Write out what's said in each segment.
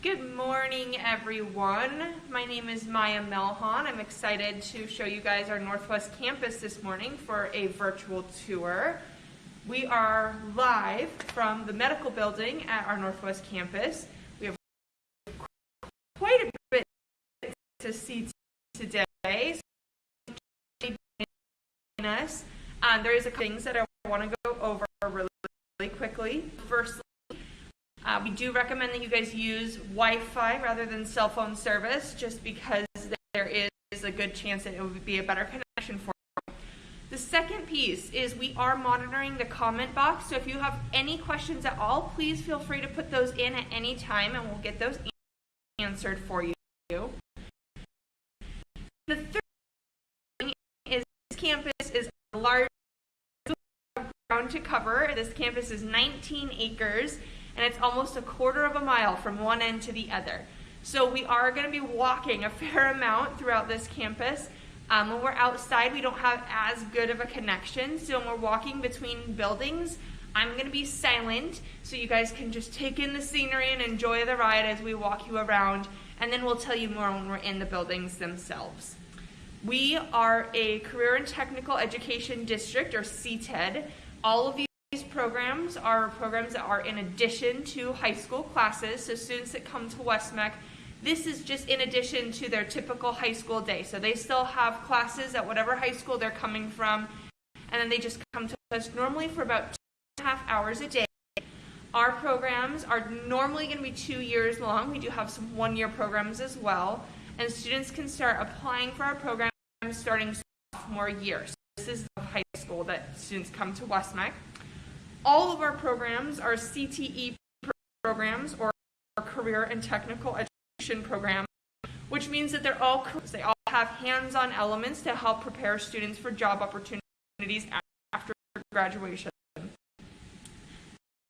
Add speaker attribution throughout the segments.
Speaker 1: Good morning, everyone. My name is Maya Melhan. I'm excited to show you guys our Northwest campus this morning for a virtual tour. We are live from the medical building at our Northwest campus. We have quite a bit to see today. There is a couple things that I want to go over really quickly. Firstly, we do recommend that you guys use Wi-Fi rather than cell phone service, just because there is a good chance that it would be a better connection for you. The second piece is we are monitoring the comment box, so if you have any questions at all, please feel free to put those in at any time and we'll get those answered for you. The third thing is this campus is a large ground to cover. This campus is 19 acres. And it's almost a quarter of a mile from one end to the other. So we are going to be walking a fair amount throughout this campus. When we're outside, we don't have as good of a connection. So when we're walking between buildings, I'm going to be silent so you guys can just take in the scenery and enjoy the ride as we walk you around. And then we'll tell you more when we're in the buildings themselves. We are a career and technical education district, or CTED. All of these programs are programs that are in addition to high school classes. So students that come to West-MEC, this is just in addition to their typical high school day. So they still have classes at whatever high school they're coming from, and then they just come to us normally for about 2.5 hours a day. Our programs are normally going to be 2 years long. We do have some one-year programs as well, and students can start applying for our programs starting sophomore year. So this is the high school that students come to West-MEC. All of our programs are CTE programs, or career and technical education programs, which means that they all have hands-on elements to help prepare students for job opportunities after graduation.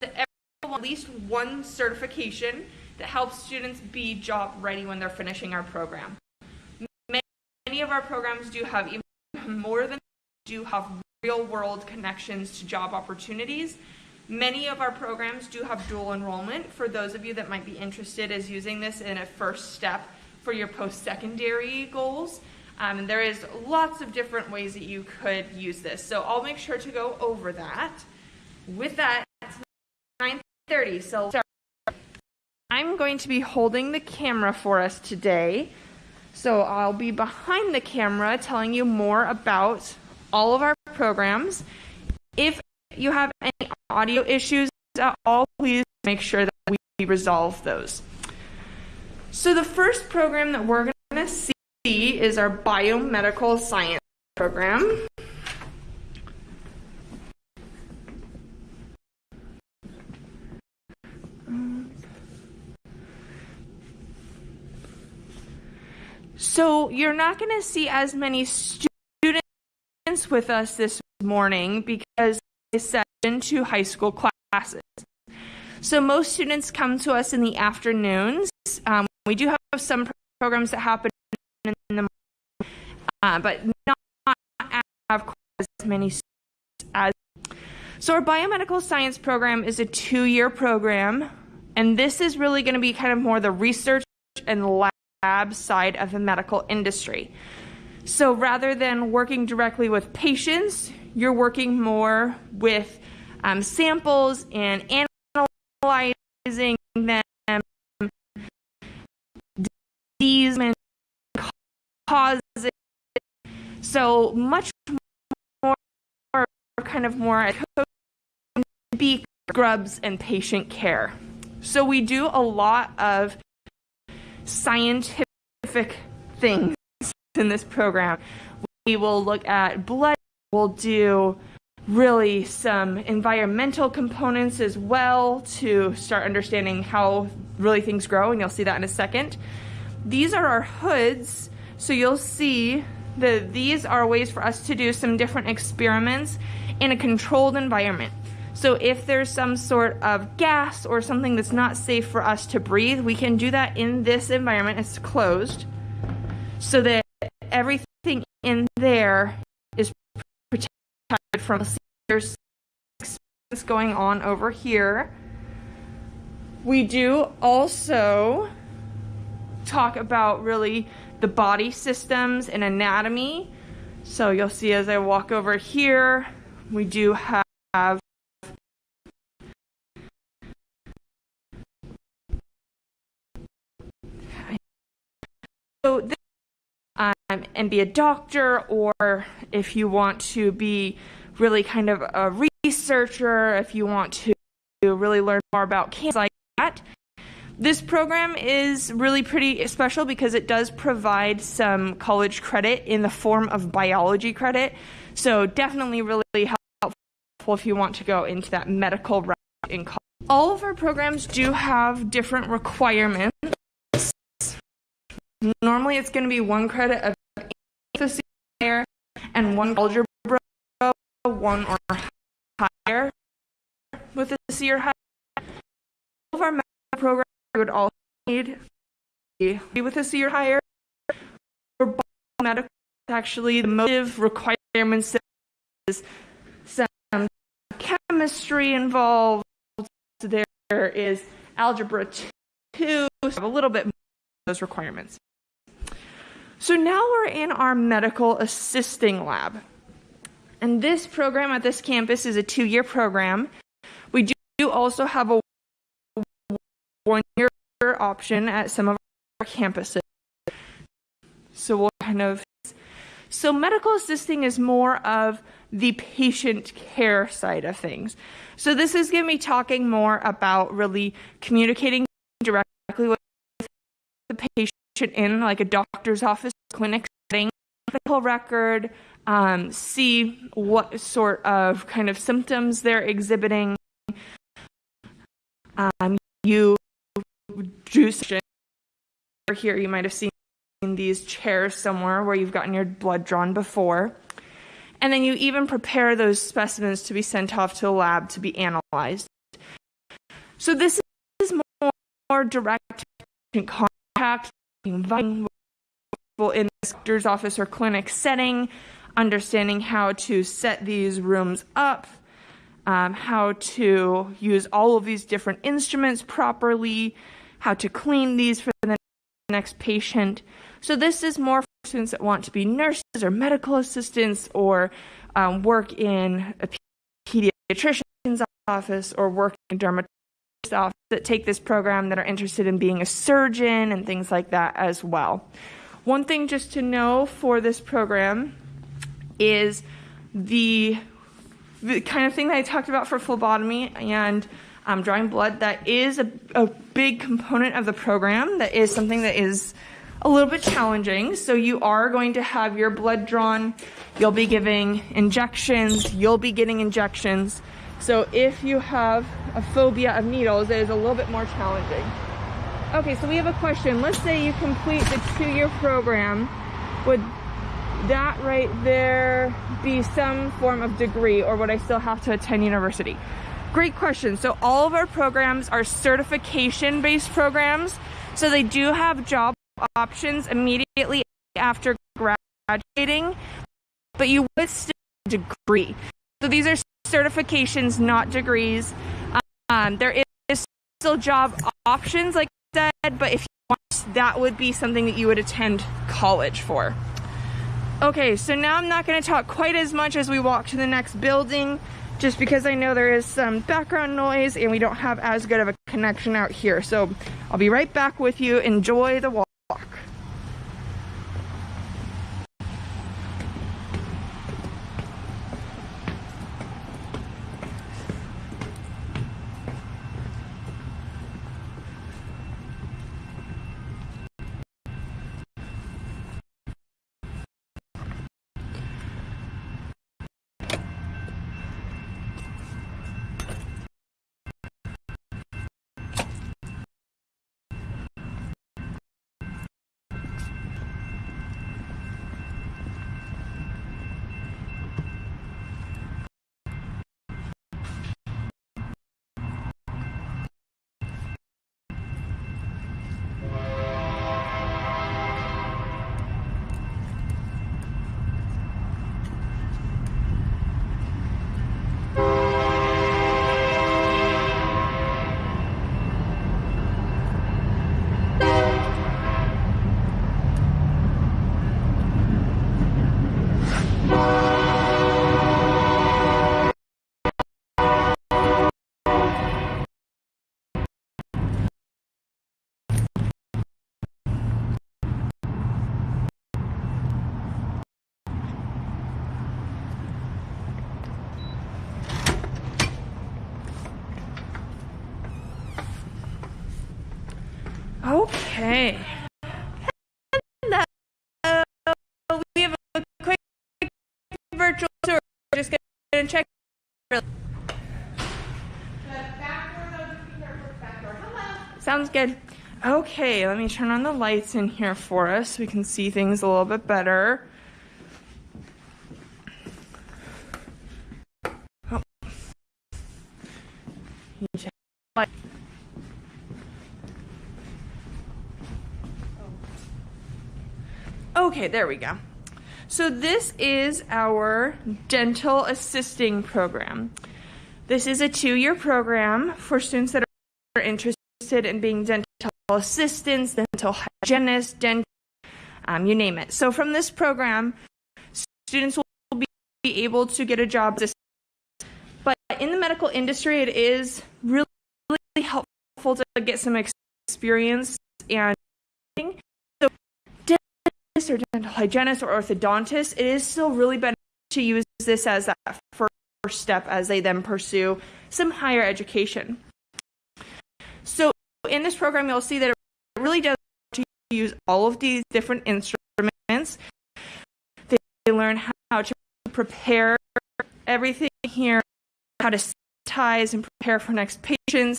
Speaker 1: Everyone has at least one certification that helps students be job ready when they're finishing our program. Many of our programs do have even more than do have real-world connections to job opportunities. Many of our programs do have dual enrollment for those of you that might be interested as using this in a first step for your post-secondary goals. And there is lots of different ways that you could use this. So I'll make sure to go over that. With that, it's 9:30, so I'm going to be holding the camera for us today. So I'll be behind the camera telling you more about all of our programs. If you have any audio issues at all, please make sure that we resolve those. So the first program that we're going to see is our Biomedical Science program. So you're not going to see as many students with us this morning because it's set into high school classes. So most students come to us in the afternoons. We do have some programs that happen in the morning, but not have quite as many students as. So our Biomedical Science program is a 2-year program, and this is really going to be kind of more the research and lab side of the medical industry. So rather than working directly with patients, you're working more with samples and analyzing them, disease and causes. So much more kind of more be scrubs and patient care. So we do a lot of scientific things in this program. We will look at blood, we'll do really some environmental components as well to start understanding how really things grow, and you'll see that in a second. These are our hoods, so you'll see that these are ways for us to do some different experiments in a controlled environment. So if there's some sort of gas or something that's not safe for us to breathe, we can do that in this environment. It's closed, so that everything in there is protected from. There's experiments going on over here. We do also talk about really the body systems and anatomy. So you'll see as I walk over here, we do have so this, and be a doctor, or if you want to be really kind of a researcher, if you want to really learn more about cancer like that. This program is really pretty special because it does provide some college credit in the form of biology credit. So definitely really helpful if you want to go into that medical route in college. All of our programs do have different requirements. Normally it's going to be 1 credit of higher and 1 algebra, 1 or higher with a C or higher. All of our medical programs would also need to be with a C or higher. For biomedical, actually the motive requirements is some chemistry involved. There is algebra 2, so a little bit more of those requirements. So now we're in our medical assisting lab. And this program at this campus is a 2-year program. We do also have a 1-year option at some of our campuses. So medical assisting is more of the patient care side of things. So this is going to be talking more about really communicating directly with the patient in like a doctor's office, clinic setting, medical record, see what sort of kind of symptoms they're exhibiting. You do here, you might have seen these chairs somewhere where you've gotten your blood drawn before. And then you even prepare those specimens to be sent off to a lab to be analyzed. So this is more direct contact, in the doctor's office or clinic setting, understanding how to set these rooms up, how to use all of these different instruments properly, how to clean these for the next patient. So this is more for students that want to be nurses or medical assistants, or work in a pediatrician's office, or work in a dermatologist's office, that take this program that are interested in being a surgeon and things like that as well. One thing just to know for this program is the kind of thing that I talked about for phlebotomy and drawing blood. That is a big component of the program. That is something that is a little bit challenging. So you are going to have your blood drawn. You'll be giving injections. You'll be getting injections. So if you have a phobia of needles, it is a little bit more challenging. Okay, so we have a question. Let's say you complete the 2-year program. Would that right there be some form of degree, or would I still have to attend university? Great question. So all of our programs are certification-based programs. So they do have job options immediately after graduating, but you would still have a degree. So these are certifications, not degrees. There is still job options, like I said, but if you want, that would be something that you would attend college for. Okay, so now I'm not going to talk quite as much as we walk to the next building, just because I know there is some background noise and we don't have as good of a connection out here. So I'll be right back with you. Enjoy the walk. Okay. Hello. We have a quick virtual tour. We're just going to check. Sounds good. Okay, let me turn on the lights in here for us so we can see things a little bit better. Oh. Okay, there we go. So this is our dental assisting program. This is a 2-year program for students that are interested in being dental assistants, dental hygienists, you name it. So from this program, students will be able to get a job. But in the medical industry, it is really helpful to get some experience. And so dentist or dental hygienist or orthodontist, it is still really beneficial to use this as that first step as they then pursue some higher education. So in this program, you'll see that it really does to use all of these different instruments. They learn how to prepare everything here, how to sanitize and prepare for next patients.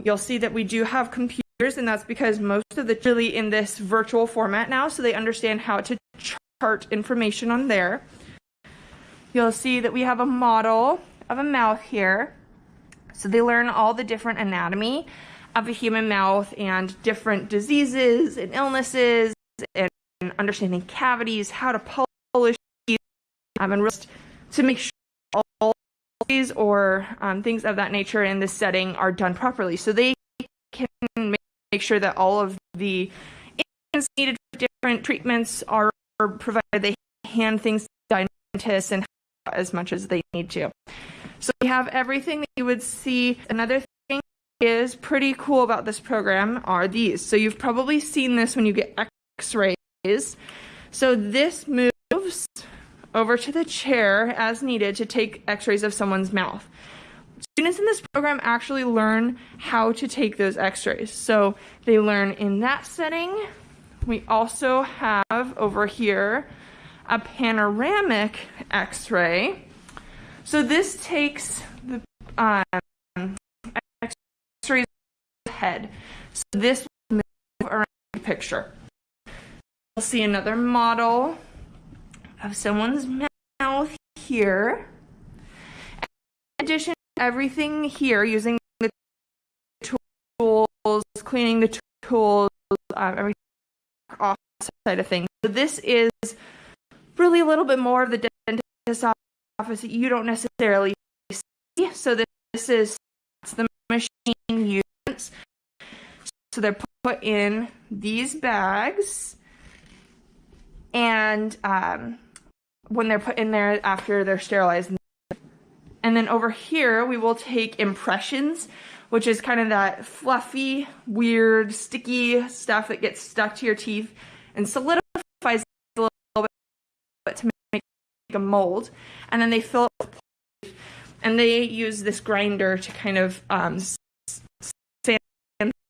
Speaker 1: You'll see that we do have computers, and that's because most of the really in this virtual format now, so they understand how to chart information on there. You'll see that we have a model of a mouth here. So they learn all the different anatomy of a human mouth and different diseases and illnesses and understanding cavities, how to polish teeth, and really to make sure all these or things of that nature in this setting are done properly. So they can make sure that all of the instruments needed for different treatments are provided. They hand things to dentists and as much as they need to. So we have everything that you would see. Another thing is pretty cool about this program are these. So you've probably seen this when you get x-rays. So this moves over to the chair as needed to take x-rays of someone's mouth. Students in this program actually learn how to take those x-rays. So they learn in that setting. We also have over here a panoramic x-ray. So this takes the x-rays of the head. So this will move around the picture. We'll see another model of someone's mouth here. In addition to everything here, using the tools, cleaning the tools, everything off side of things. So this is really a little bit more of the dentist office that you don't necessarily see. So this is the machine used. So they're put in these bags, and when they're put in there after they're sterilized. And then over here we will take impressions, which is kind of that fluffy, weird, sticky stuff that gets stuck to your teeth and solidifies a little bit to make a mold, and then they fill it with plastic, and they use this grinder to kind of sand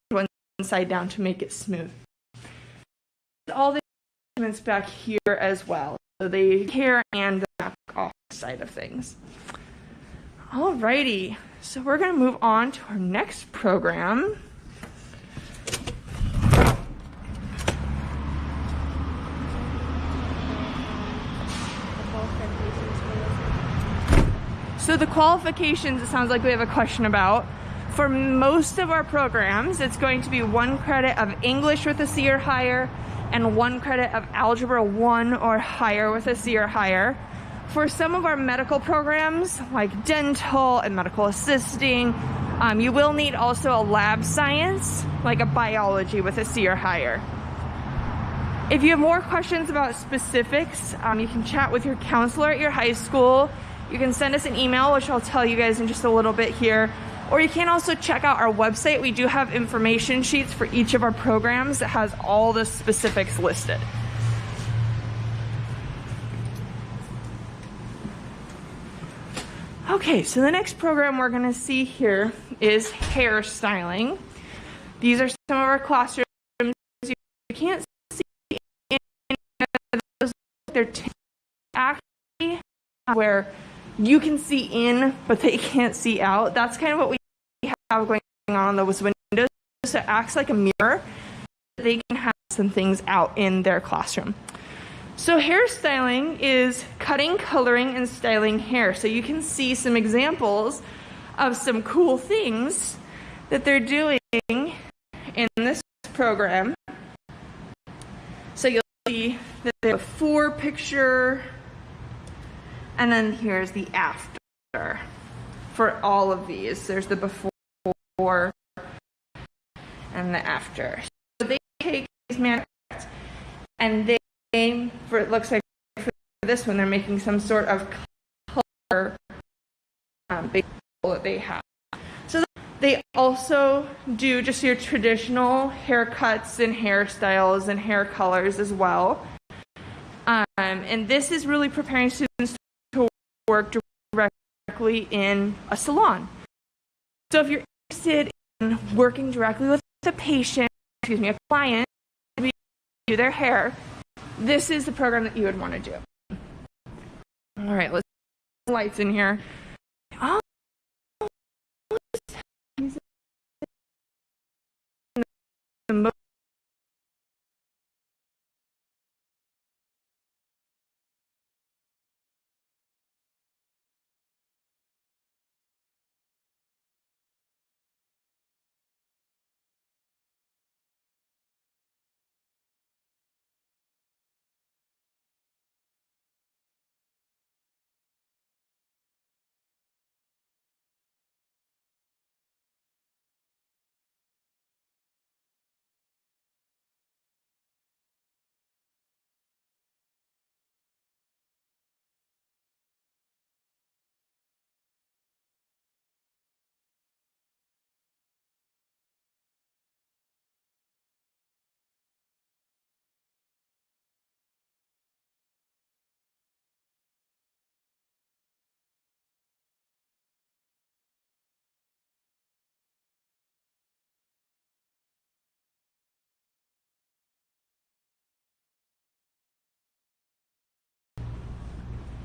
Speaker 1: one side down to make it smooth. All the instruments back here as well, so they here and the back off side of things. Alrighty, so we're going to move on to our next program. So the qualifications, it sounds like we have a question about. For most of our programs, it's going to be 1 credit of English with a C or higher and 1 credit of Algebra 1 or higher with a C or higher. For some of our medical programs, like dental and medical assisting, you will need also a lab science, like a biology with a C or higher. If you have more questions about specifics, you can chat with your counselor at your high school. You can send us an email, which I'll tell you guys in just a little bit here. Or you can also check out our website. We do have information sheets for each of our programs that has all the specifics listed. Okay, so the next program we're going to see here is hairstyling. These are some of our classrooms they're actually where you can see in, but they can't see out. That's kind of what we have going on those windows. So it acts like a mirror. They can have some things out in their classroom. So hairstyling is cutting, coloring, and styling hair. So you can see some examples of some cool things that they're doing in this program. So you'll see the before picture, and then here's the after for all of these. There's the before and the after. So they take these manuscripts and they, for it looks like for this one, they're making some sort of color big that they have. So they also do just your traditional haircuts and hairstyles and hair colors as well. And this is really preparing students to work directly in a salon. So if you're interested in working directly with a patient, a client, to do their hair, this is the program that you would want to do. All right, let's put lights in here. Oh,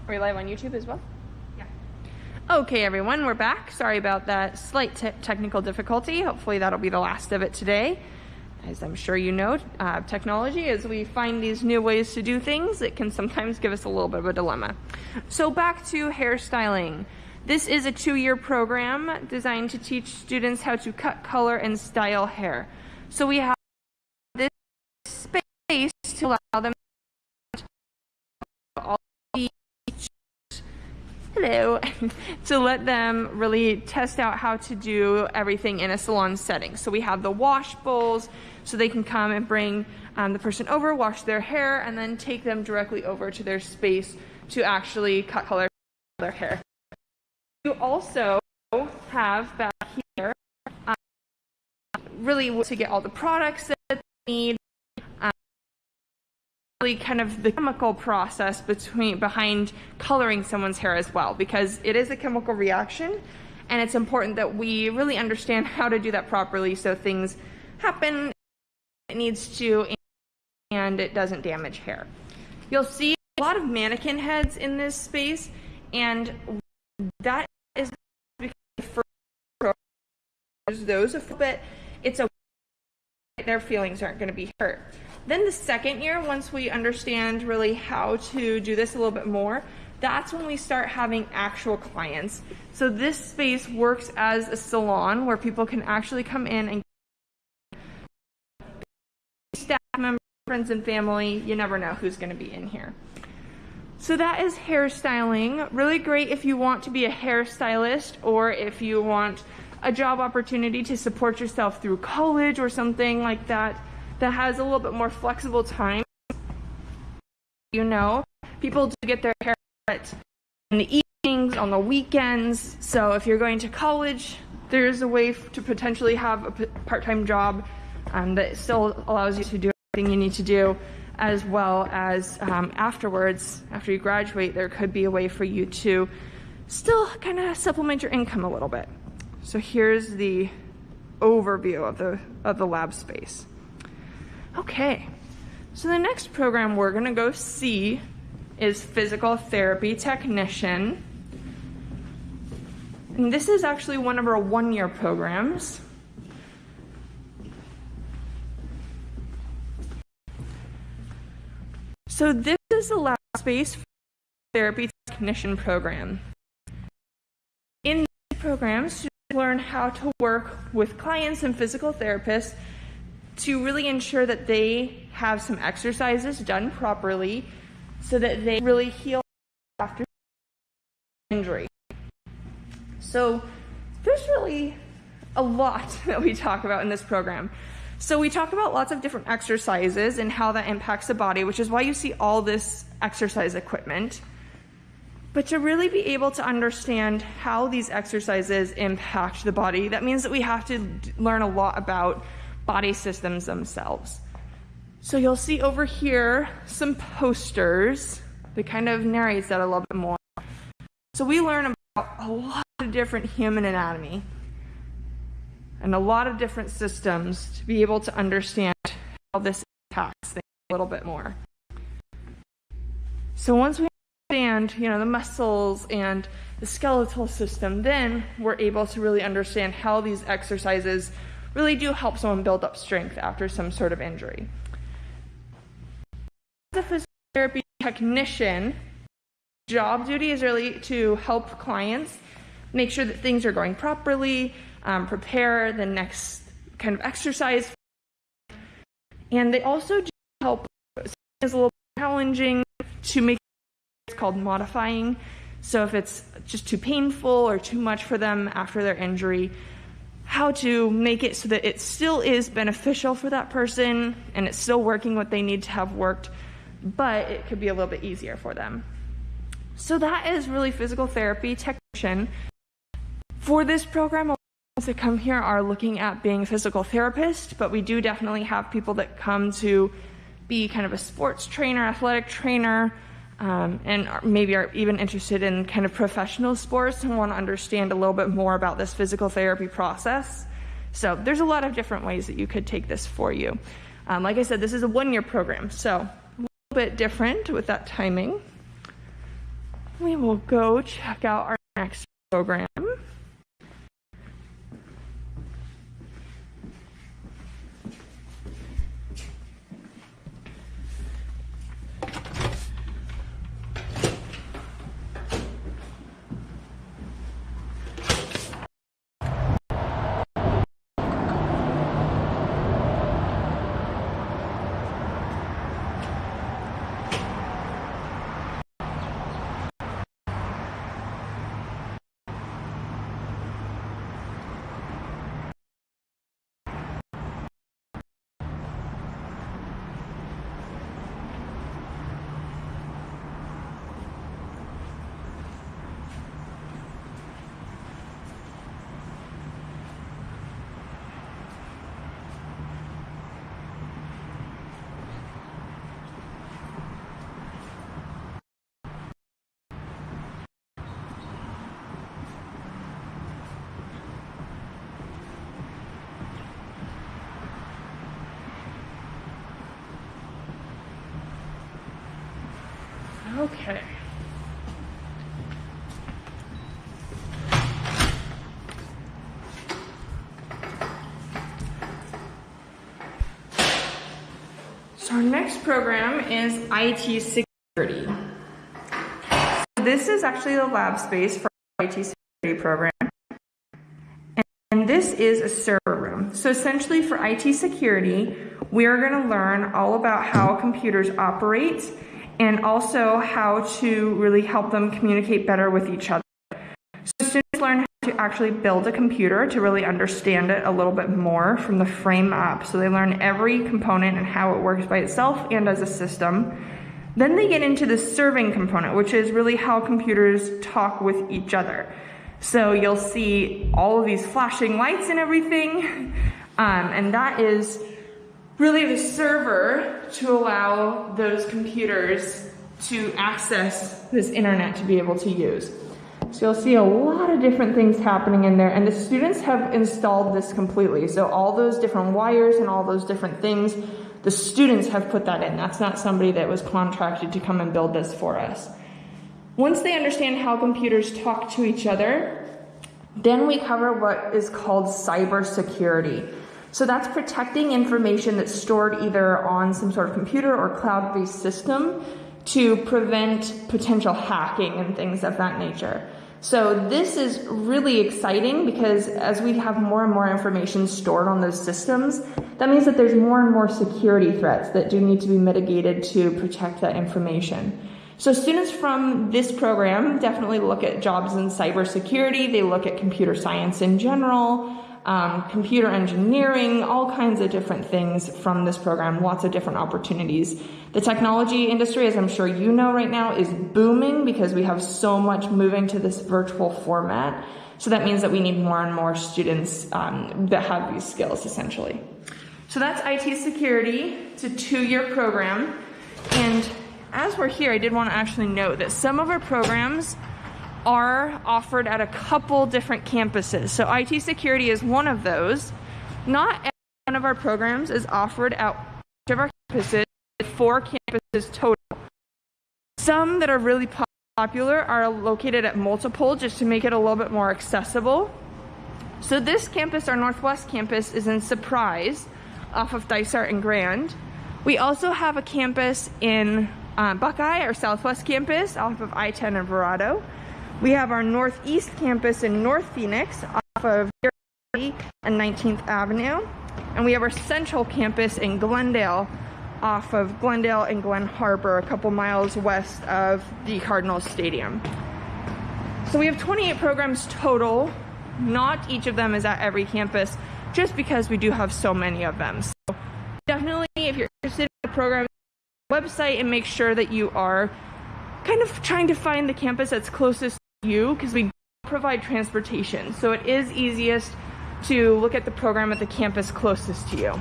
Speaker 1: are we live on YouTube as well? Yeah. Okay, everyone, we're back. Sorry about that slight technical difficulty. Hopefully that'll be the last of it today. As I'm sure you know, technology, as we find these new ways to do things, it can sometimes give us a little bit of a dilemma. So back to hairstyling. This is a 2-year program designed to teach students how to cut, color, and style hair. So we have this space to allow them to let them really test out how to do everything in a salon setting. So we have the wash bowls, so they can come and bring the person over, wash their hair, and then take them directly over to their space to actually cut, color their hair. You also have back here really to get all the products that they need, really kind of the chemical process behind coloring someone's hair as well, because it is a chemical reaction, and it's important that we really understand how to do that properly so things happen it needs to and it doesn't damage hair. You'll see a lot of mannequin heads in this space, and that is because for those a bit, it's a their feelings aren't going to be hurt. Then the second year, once we understand really how to do this a little bit more, that's when we start having actual clients. So this space works as a salon where people can actually come in and staff members, friends and family, you never know who's going to be in here. So that is hairstyling. Really great if you want to be a hairstylist, or if you want a job opportunity to support yourself through college or something like that, that has a little bit more flexible time. You know, people do get their hair cut in the evenings, on the weekends. So if you're going to college, there's a way to potentially have a part-time job that still allows you to do everything you need to do, as well as afterwards, after you graduate, there could be a way for you to still kind of supplement your income a little bit. So here's the overview of the lab space. Okay, so the next program we're going to go see is physical therapy technician. And this is actually one of our one-year programs. So this is the lab space for the therapy technician program. In this program, students learn how to work with clients and physical therapists to really ensure that they have some exercises done properly so that they really heal after injury. So there's really a lot that we talk about in this program. So we talk about lots of different exercises and how that impacts the body, which is why you see all this exercise equipment. But to really be able to understand how these exercises impact the body, that means that we have to learn a lot about body systems themselves. So you'll see over here some posters that kind of narrates that a little bit more. So we learn about a lot of different human anatomy and a lot of different systems to be able to understand how this impacts things a little bit more. So once we understand, the muscles and the skeletal system, then we're able to really understand how these exercises really do help someone build up strength after some sort of injury. As a physical therapy technician, job duty is really to help clients make sure that things are going properly, prepare the next kind of exercise. And they also do help, it's a little challenging to make it's called modifying. So if it's just too painful or too much for them after their injury, how to make it so that it still is beneficial for that person and it's still working what they need to have worked, but it could be a little bit easier for them. So that is really physical therapy technician. For this program, a lot of people that come here are looking at being a physical therapist, but we do definitely have people that come to be kind of a sports trainer, athletic trainer, and maybe are even interested in kind of professional sports and want to understand a little bit more about this physical therapy process. So there's a lot of different ways that you could take this for you. Like I said, this is a one-year program, so a little bit different with that timing. We will go check out our next program. Okay. So our next program is IT security. So this is actually the lab space for our IT security program. And this is a server room. So essentially for IT security, we are going to learn all about how computers operate and also how to really help them communicate better with each other. So students learn how to actually build a computer to really understand it a little bit more from the frame up. So they learn every component and how it works by itself and as a system. Then they get into the serving component, which is really how computers talk with each other. So you'll see all of these flashing lights and everything, and that is really the server to allow those computers to access this internet to be able to use. So you'll see a lot of different things happening in there, and the students have installed this completely. So all those different wires and all those different things, The students have put that in. That's not somebody that was contracted to come and build this for us. Once they understand how computers talk to each other, then we cover what is called cybersecurity. So that's protecting information that's stored either on some sort of computer or cloud-based system to prevent potential hacking and things of that nature. So this is really exciting because as we have more and more information stored on those systems, that means that there's more and more security threats that do need to be mitigated to protect that information. So students from this program definitely look at jobs in cybersecurity. They look at computer science in general, computer engineering, all kinds of different things from this program, lots of different opportunities. The technology industry, as I'm sure you know right now, is booming because we have so much moving to this virtual format. So that means that we need more and more students that have these skills, essentially. So that's IT security. It's a 2-year program. And as we're here, I did want to actually note that some of our programs are offered at a couple different campuses. So IT security is one of those. Not every one of our programs is offered at each of our campuses, 4 campuses total. Some that are really popular are located at multiple just to make it a little bit more accessible. So this campus, our Northwest campus, is in Surprise off of Dysart and Grand. We also have a campus in Buckeye, our Southwest campus, off of I-10 and Verrado. We have our Northeast campus in North Phoenix, off of and 19th Avenue. And we have our Central campus in Glendale, off of Glendale and Glen Harbor, a couple miles west of the Cardinals Stadium. So we have 28 programs total. Not each of them is at every campus, just because we do have so many of them. So definitely, if you're interested in the program, website and make sure that you are kind of trying to find the campus that's closest to you, because we provide transportation. So it is easiest to look at the program at the campus closest to you.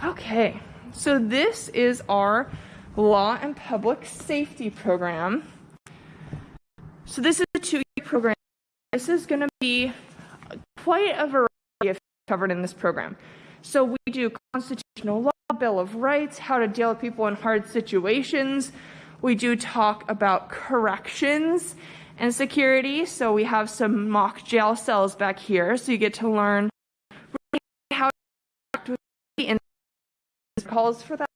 Speaker 1: Okay, so this is our Law and Public Safety program. So this is a 2-year program. This is going to be quite a variety of things covered in this program. So we do constitutional law, Bill of Rights, how to deal with people in hard situations. We do talk about corrections and security. So we have some mock jail cells back here. So you get to learn how to act with and calls for that.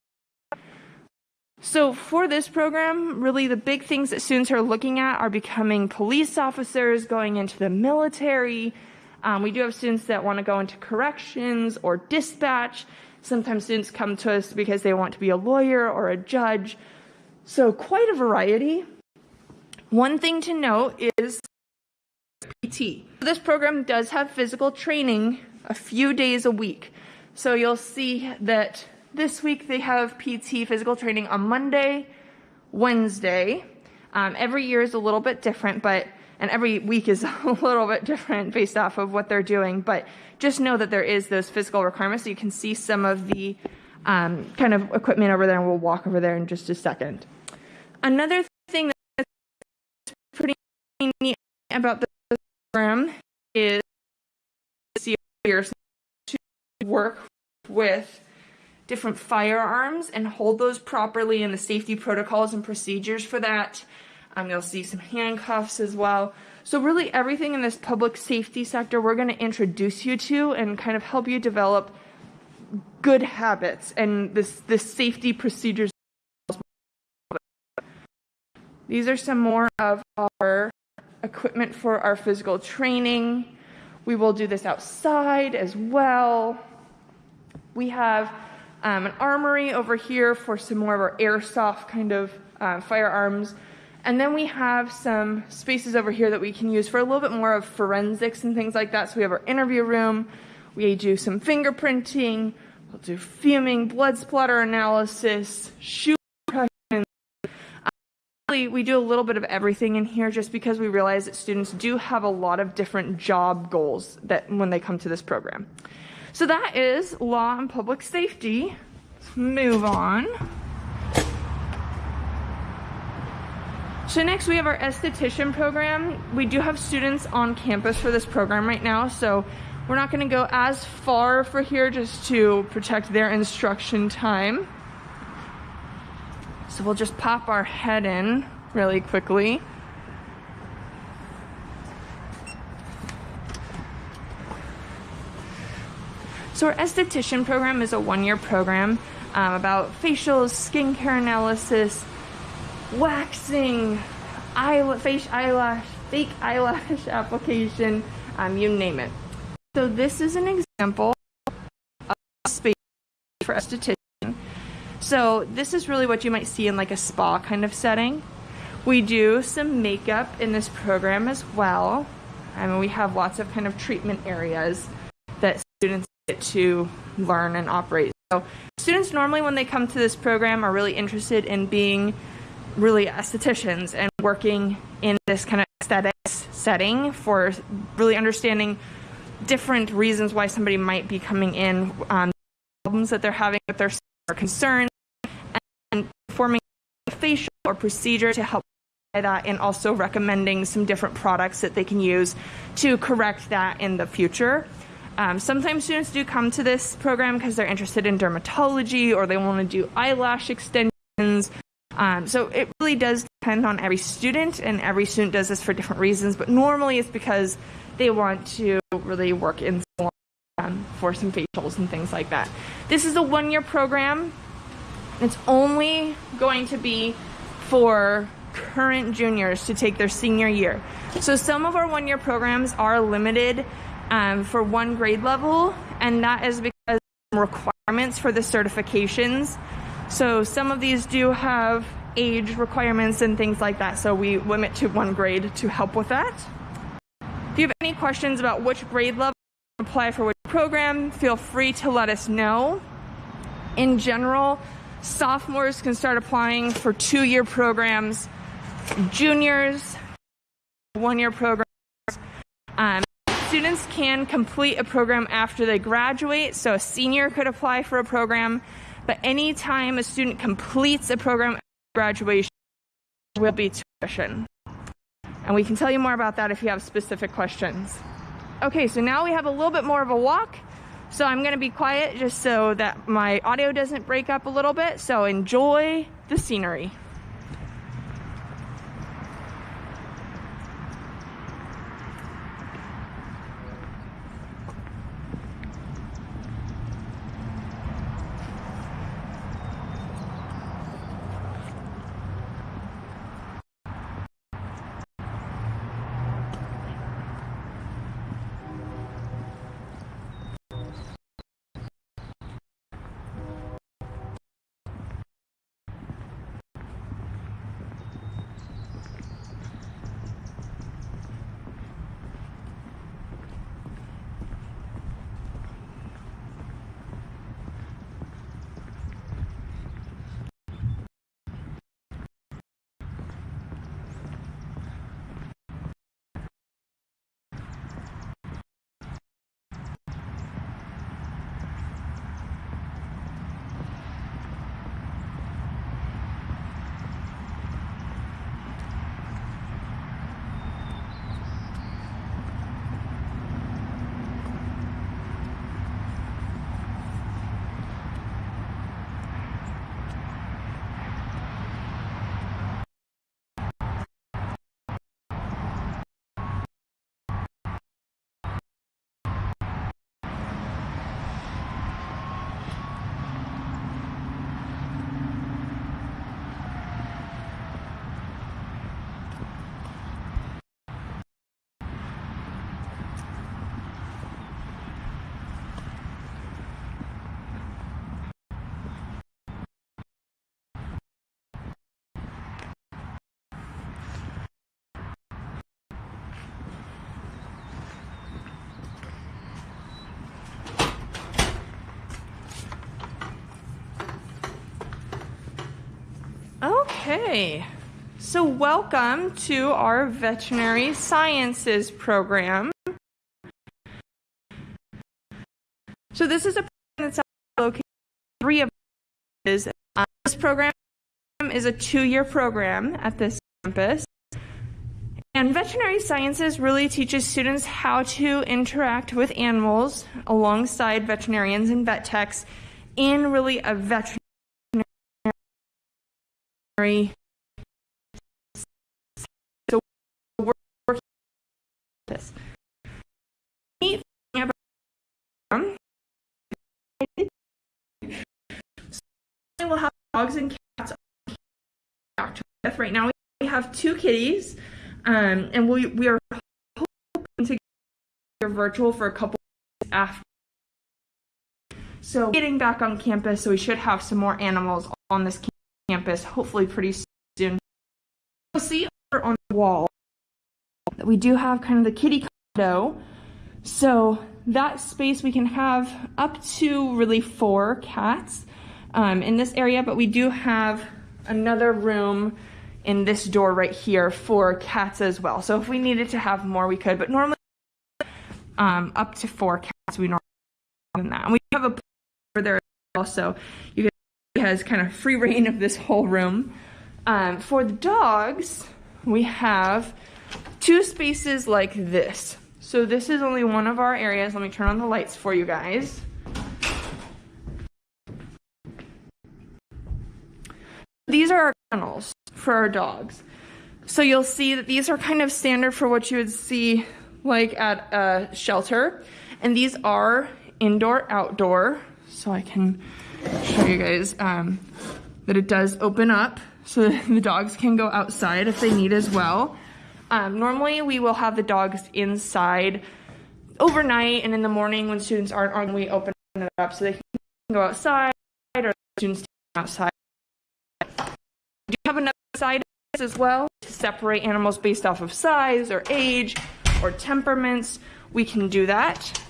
Speaker 1: So for this program, really the big things that students are looking at are becoming police officers, going into the military. We do have students that want to go into corrections or dispatch. Sometimes students come to us because they want to be a lawyer or a judge. So quite a variety. One thing to note is PT. This program does have physical training a few days a week. So you'll see that this week they have PT physical training on Monday, Wednesday. Every year is a little bit different, and every week is a little bit different based off of what they're doing. But just know that there is those physical requirements. So you can see some of the kind of equipment over there, and we'll walk over there in just a second. Another thing that's pretty neat about the program is to work with different firearms and hold those properly in the safety protocols and procedures for that. You'll see some handcuffs as well. So really everything in this public safety sector we're going to introduce you to and kind of help you develop good habits and this safety procedures. These are some more of our equipment for our physical training. We will do this outside as well. We have an armory over here for some more of our airsoft kind of firearms. And then we have some spaces over here that we can use for a little bit more of forensics and things like that. So we have our interview room. We do some fingerprinting. We'll do fuming, blood splatter analysis, shoe impressions. We do a little bit of everything in here just because we realize that students do have a lot of different job goals that when they come to this program. So that is Law and Public Safety. Let's move on. So next we have our esthetician program. We do have students on campus for this program right now. So We're not going to go as far for here just to protect their instruction time. So we'll just pop our head in really quickly. So our esthetician program is a one-year program about facials, skincare analysis, waxing, fake eyelash application, you name it. So this is an example of space for esthetician. So this is really what you might see in like a spa kind of setting. We do some makeup in this program as well. I mean, we have lots of kind of treatment areas that students get to learn and operate. So students normally when they come to this program are really interested in being really estheticians and working in this kind of aesthetics setting for really understanding different reasons why somebody might be coming in, problems that they're having with their concerns, and performing a facial or procedure to help that, and also recommending some different products that they can use to correct that in the future. Sometimes students do come to this program because they're interested in dermatology or they want to do eyelash extensions. So it really does depend on every student, and every student does this for different reasons, but normally it's because they want to really work in salon for some facials and things like that. This is a one-year program. It's only going to be for current juniors to take their senior year. So some of our one-year programs are limited for one grade level, and that is because of requirements for the certifications. So some of these do have age requirements and things like that, so we limit to one grade to help with that. If you have any questions about which grade level to apply for which program, feel free to let us know. In general, sophomores can start applying for two-year programs, juniors, one-year programs. Students can complete a program after they graduate, so a senior could apply for a program, but anytime a student completes a program after graduation, there will be tuition. And we can tell you more about that if you have specific questions. Okay, so now we have a little bit more of a walk, so I'm going to be quiet just so that my audio doesn't break up a little bit, so enjoy the scenery. Okay, so welcome to our veterinary sciences program. So this is a program that's located in 3 of campuses. This program is a 2-year program at this campus. And veterinary sciences really teaches students how to interact with animals alongside veterinarians and vet techs in really a veterinary so we're working on this. We'll have dogs and cats with. Right now we have 2 kitties, and we are hoping to get virtual for a couple weeks after. So getting back on campus, so we should have some more animals on this campus hopefully pretty soon. You'll see over on the wall that we do have kind of the kitty condo. So that space we can have up to really 4 cats in this area, but we do have another room in this door right here for cats as well. So if we needed to have more, we could, but normally up to 4 cats, we normally have than that. And we have a pool over there also. You guys has kind of free reign of this whole room. For the dogs, we have 2 spaces like this. So this is only one of our areas. Let me turn on the lights for you guys. These are our kennels for our dogs. So you'll see that these are kind of standard for what you would see like at a shelter. And these are indoor, outdoor. So I can show you guys that it does open up so that the dogs can go outside if they need as well. Normally we will have the dogs inside overnight, and in the morning when students aren't on, we open it up so they can go outside or students outside. We do have another side as well to separate animals based off of size or age or temperaments. We can do that.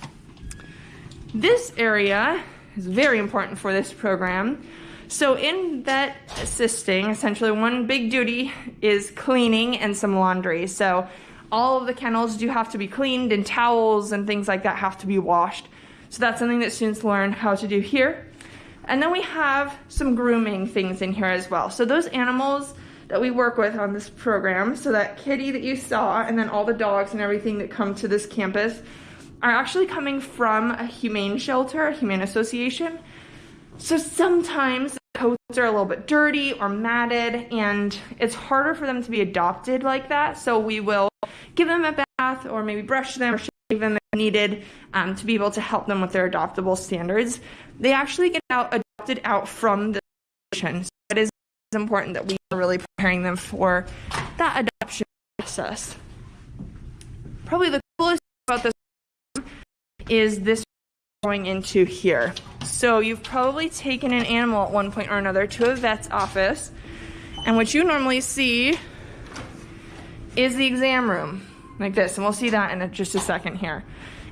Speaker 1: This area is very important for this program. So in vet assisting, essentially one big duty is cleaning and some laundry. So all of the kennels do have to be cleaned, and towels and things like that have to be washed. So that's something that students learn how to do here. And then we have some grooming things in here as well. So those animals that we work with on this program, so that kitty that you saw, and then all the dogs and everything that come to this campus are actually coming from a humane shelter, a humane association. So sometimes the coats are a little bit dirty or matted, and it's harder for them to be adopted like that. So we will give them a bath or maybe brush them or shave them if needed to be able to help them with their adoptable standards. They actually get adopted out from the association. So it is important that we are really preparing them for that adoption process. Probably the coolest thing about this is this going into here. So you've probably taken an animal at one point or another to a vet's office, and what you normally see is the exam room like this, and we'll see that in just a second here.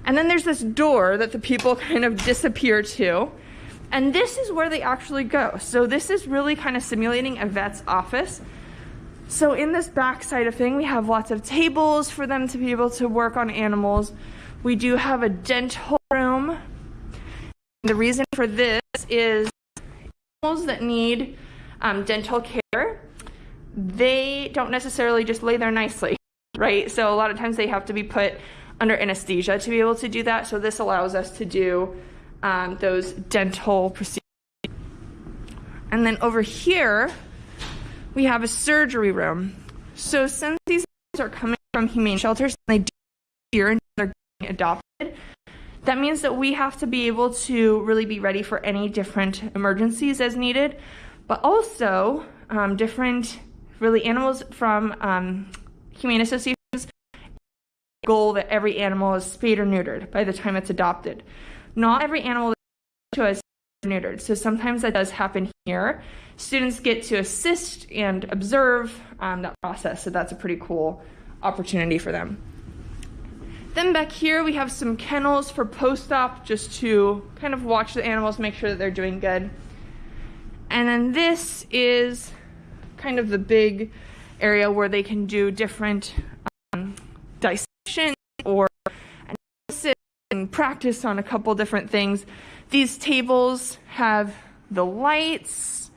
Speaker 1: And then there's this door that the people kind of disappear to, and this is where they actually go. So this is really kind of simulating a vet's office. So in this back side of thing, we have lots of tables for them to be able to work on animals. We do have a dental room. The reason for this is animals that need dental care, they don't necessarily just lay there nicely, right? So a lot of times they have to be put under anesthesia to be able to do that. So this allows us to do those dental procedures. And then over here, we have a surgery room. So since these are coming from humane shelters, and they do here and they're getting adopted, that means that we have to be able to really be ready for any different emergencies as needed, but also different really animals from humane associations goal that every animal is spayed or neutered by the time it's adopted. Not every animal is neutered, so sometimes that does happen here. Students get to assist and observe that process, so that's a pretty cool opportunity for them. Then back here we have some kennels for post-op, just to kind of watch the animals, make sure that they're doing good. And then this is kind of the big area where they can do different dissection or analysis and practice on a couple different things. These tables have the lights,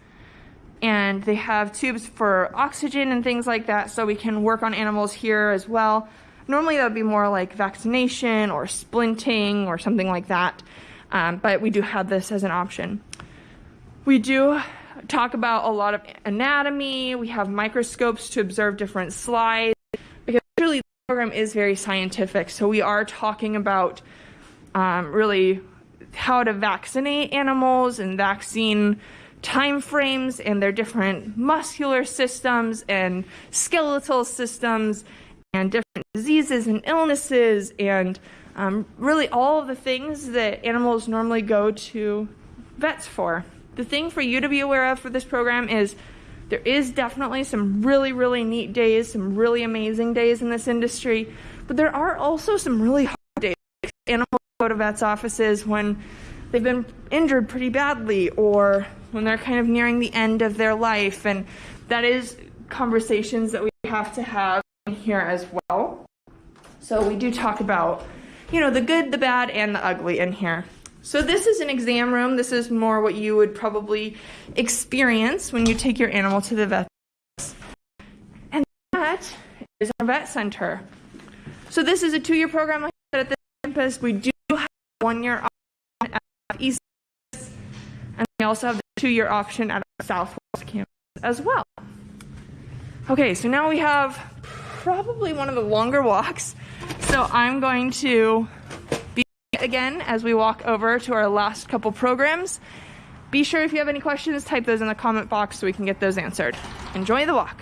Speaker 1: and they have tubes for oxygen and things like that, so we can work on animals here as well. Normally that would be more like vaccination or splinting or something like that, but we do have this as an option. We do talk about a lot of anatomy. We have microscopes to observe different slides, because really the program is very scientific, so we are talking about really how to vaccinate animals and vaccine time frames and their different muscular systems and skeletal systems and different diseases and illnesses, and really all of the things that animals normally go to vets for. The thing for you to be aware of for this program is there is definitely some really, really neat days, some really amazing days in this industry, but there are also some really hard days. Animals go to vets' offices when they've been injured pretty badly or when they're kind of nearing the end of their life, and that is conversations that we have to have in here as well. So we do talk about, you know, the good, the bad, and the ugly in here. So this is an exam room. This is more what you would probably experience when you take your animal to the vet. And that is our vet center. So this is a 2-year program like I said at the campus. We do have a 1-year option at East, and we also have the 2-year option at our Southwest campus as well. Okay, so now we have probably one of the longer walks. So I'm going to be again as we walk over to our last couple programs. Be sure if you have any questions, type those in the comment box so we can get those answered. Enjoy the walk.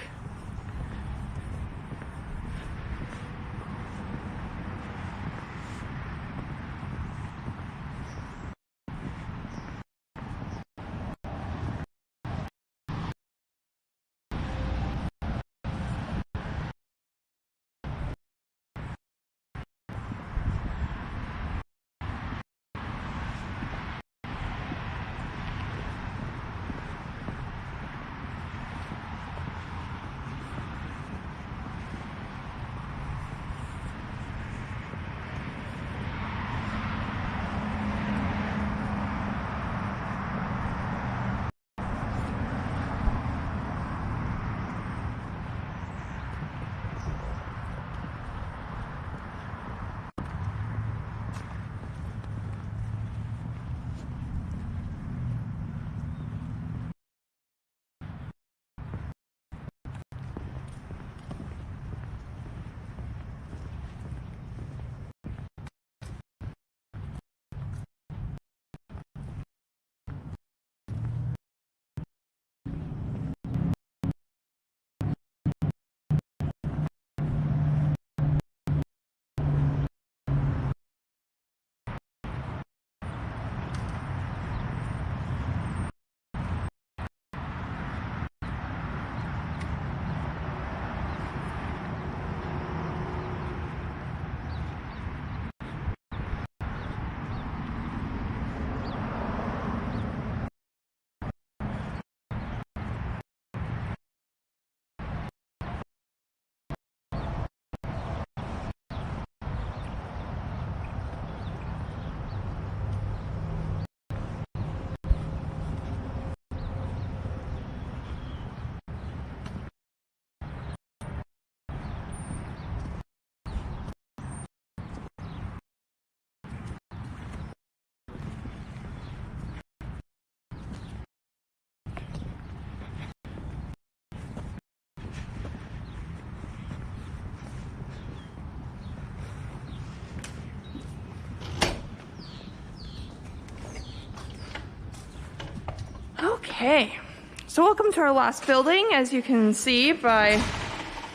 Speaker 1: Okay, so welcome to our last building. As you can see by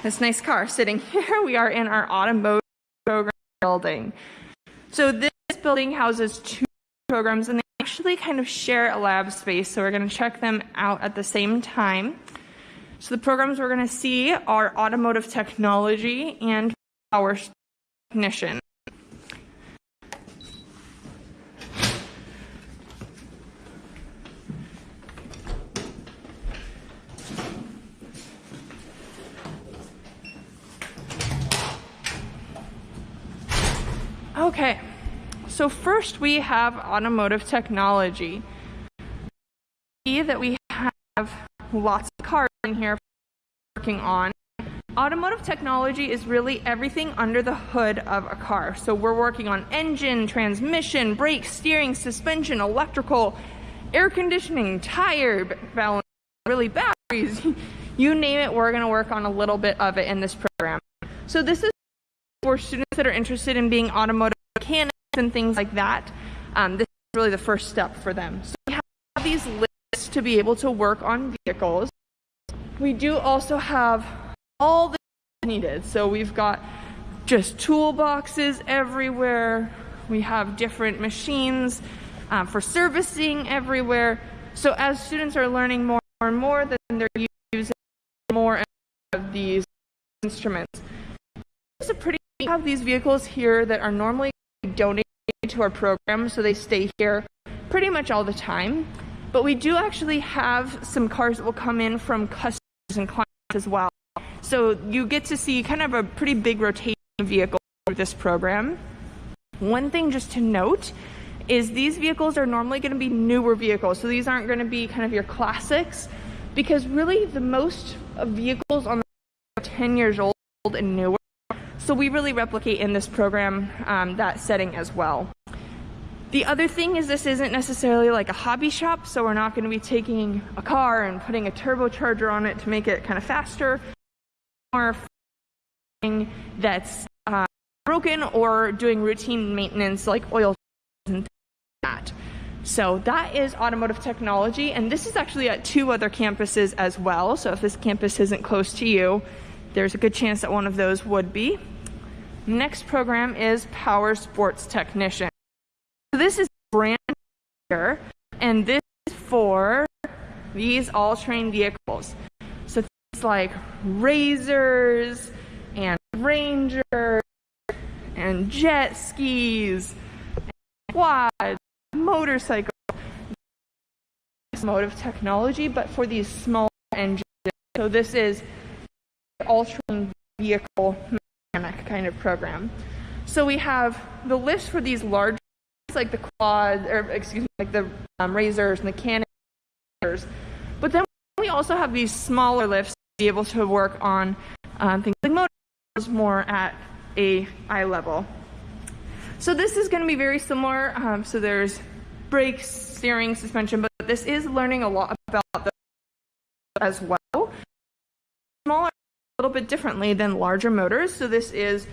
Speaker 1: this nice car sitting here, we are in our automotive program building. So this building houses 2 programs, and they actually kind of share a lab space, so we're going to check them out at the same time. So the programs we're going to see are Automotive Technology and Power Technician. Okay, so first we have Automotive Technology. That we have lots of cars in here working on. Automotive technology is really everything under the hood of a car. So we're working on engine, transmission, brakes, steering, suspension, electrical, air conditioning, tire balance, really batteries. You name it, we're going to work on a little bit of it in this program. So this is for students that are interested in being automotive mechanics and things like that. This is really the first step for them. So we have these lists to be able to work on vehicles. We do also have all the needed. So we've got just toolboxes everywhere. We have different machines for servicing everywhere. So as students are learning more and more, then they're using more of these instruments. We have these vehicles here that are normally donated to our program, so they stay here pretty much all the time. But we do actually have some cars that will come in from customers and clients as well. So you get to see kind of a pretty big rotation of vehicles through this program. One thing just to note is these vehicles are normally going to be newer vehicles. So these aren't going to be kind of your classics, because really the most of vehicles on the are 10 years old and newer. So we really replicate in this program that setting as well. The other thing is this isn't necessarily like a hobby shop, so we're not going to be taking a car and putting a turbocharger on it to make it kind of faster, or that's broken, or doing routine maintenance like oil and things like that. So that is automotive technology, and this is actually at 2 other campuses as well. So if this campus isn't close to you, there's a good chance that one of those would be. Next program is power sports technician. So this is brand new here, and this is for these all-terrain vehicles. So things like Razors and Rangers and jet skis, and quads, motorcycles. Automotive technology, but for these small engines. So this is all-terrain vehicle mechanic kind of program. So we have the lifts for these large, like the quad, or excuse me, like the Razors and the Cannons. But then we also have these smaller lifts to be able to work on things like motors more at a eye level. So this is going to be very similar. So there's brakes, steering, suspension, but this is learning a lot about those as well. Smaller, a little bit differently than larger motors. So this is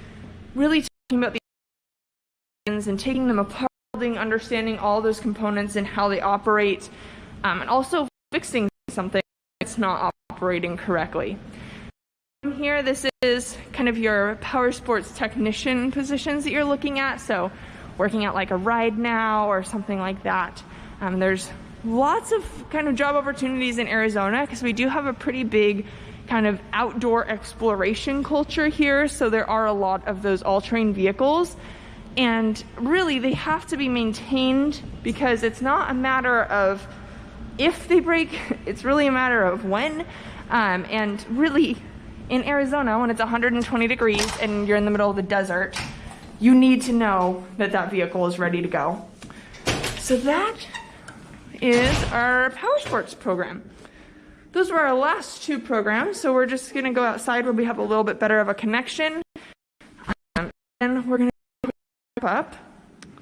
Speaker 1: really talking about the engines and taking them apart, understanding all those components and how they operate, and also fixing something that's not operating correctly. Here, this is kind of your power sports technician positions that you're looking at. So working at like a Ride Now or something like that. There's lots of kind of job opportunities in Arizona because we do have a pretty big kind of outdoor exploration culture here. So there are a lot of those all-terrain vehicles. And really, they have to be maintained because it's not a matter of if they break, it's really a matter of when. And really, in Arizona, when it's 120 degrees and you're in the middle of the desert, you need to know that that vehicle is ready to go. So that is our power sports program. Those were our last 2 programs, so we're just going to go outside where we have a little bit better of a connection. And we're going to up.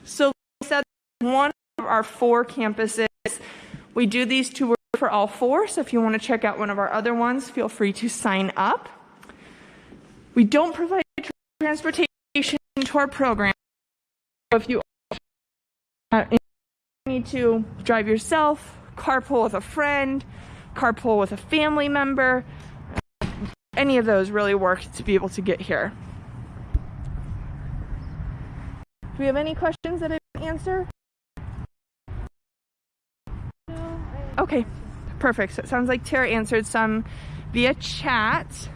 Speaker 1: So like I said, one of our 4 campuses. We do these tours for all 4, so if you want to check out one of our other ones, feel free to sign up. We don't provide transportation to our program. If you need to drive yourself, carpool with a friend, carpool with a family member, any of those really work to be able to get here. Do we have any questions that I didn't answer? No. Okay, perfect. So it sounds like Tara answered some via chat.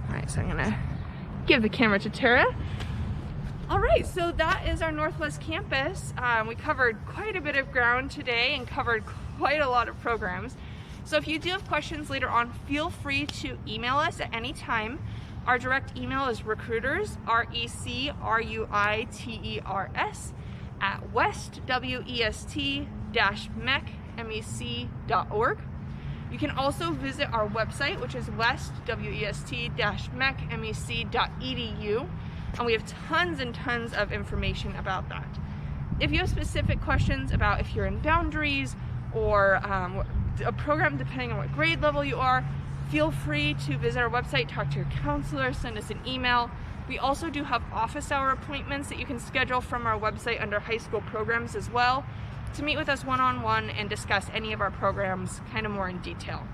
Speaker 1: All right, so I'm gonna give the camera to Tara. All right, so that is our Northwest campus. We covered quite a bit of ground today and covered quite a lot of programs. So if you do have questions later on, feel free to email us at any time. Our direct email is recruiters, recruiters, @west-mec.org. You can also visit our website, which is west-mec.edu, and we have tons and tons of information about that. If you have specific questions about if you're in boundaries or a program depending on what grade level you are, feel free to visit our website, talk to your counselor, send us an email. We also do have office hour appointments that you can schedule from our website under high school programs as well, to meet with us one-on-one and discuss any of our programs kind of more in detail.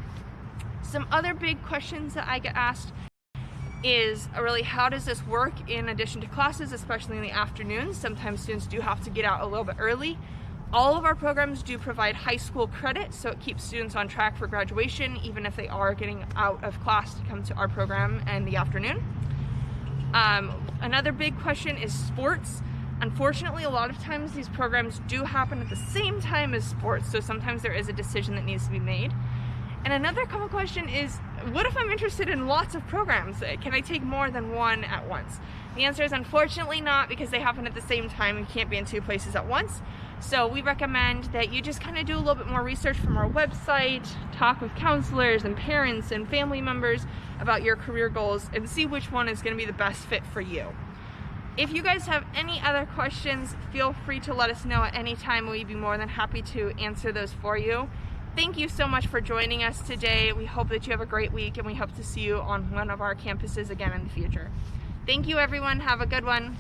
Speaker 1: Some other big questions that I get asked is really, how does this work in addition to classes, especially in the afternoons? Sometimes students do have to get out a little bit early. All of our programs do provide high school credit, so it keeps students on track for graduation, even if they are getting out of class to come to our program in the afternoon. Another big question is sports. Unfortunately, a lot of times these programs do happen at the same time as sports, so sometimes there is a decision that needs to be made. And another common question is, what if I'm interested in lots of programs? Can I take more than one at once? The answer is unfortunately not, because they happen at the same time. You can't be in two places at once. So we recommend that you just kind of do a little bit more research from our website, talk with counselors and parents and family members about your career goals, and see which one is going to be the best fit for you. If you guys have any other questions, feel free to let us know at any time. We'd be more than happy to answer those for you. Thank you so much for joining us today. We hope that you have a great week, and we hope to see you on one of our campuses again in the future. Thank you, everyone. Have a good one.